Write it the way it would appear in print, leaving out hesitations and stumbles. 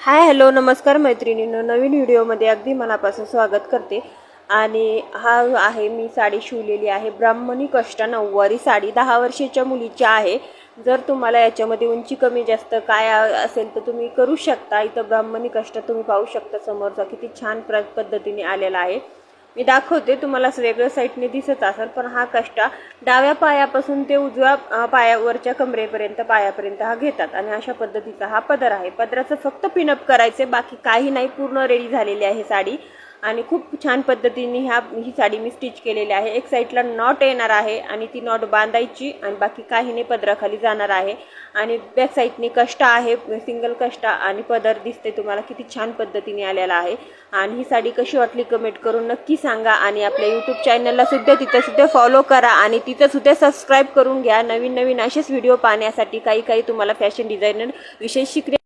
Hi hello नमस्कार मैत्रिणींनो, नवीन व्हिडिओमध्ये अगदी मनापासून स्वागत करते। आणि हा आहे मी साडी शिवलेली आहे, ब्राह्मणी कष्ट नऊवारी साडी 10 वर्षाच्या मुलीची आहे। जर तुम्हाला याच्यामध्ये उंची कमी जास्त काय असेल तर तुम्ही करू शकता। इथं ब्राह्मणी कष्ट तुम्ही पाहू शकता, समोरचा किती छान पद्धतीने आलेला आहे। मी दाखवते तुम्हाला, वेगळ्या साईडने दिसत असेल, पण हा कष्टा डाव्या पायापासून ते उजव्या पायावरच्या कमरेपर्यंत पायापर्यंत हा घेतात आणि अशा पद्धतीचा हा पदर आहे। पदराचं फक्त पिनअप करायचे, बाकी काही नाही, पूर्ण रेडी झालेली आहे साडी। आणि खूप छान पद्धतीने ही साडी मी स्टिच केलेली आहे। एक साईडला नॉट येणार आहे आणि ती नॉट बांधायची आणि बाकी काही नाही, पदराखाली जाणार आहे। आणि बॅक साईडने कष्ट आहे, सिंगल कष्ट आणि पदर दिसते तुम्हाला, किती छान पद्धतीने आलेला आहे। आणि ही साडी कशी वाटली कमेंट करून नक्की सांगा। आणि आपल्या यूट्यूब चॅनलला सुद्धा फॉलो करा आणि तिथं सुद्धा सबस्क्राईब करून घ्या। नवीन नवीन असेच व्हिडिओ पाहण्यासाठी काही तुम्हाला फॅशन डिझायनर विषय शिकणे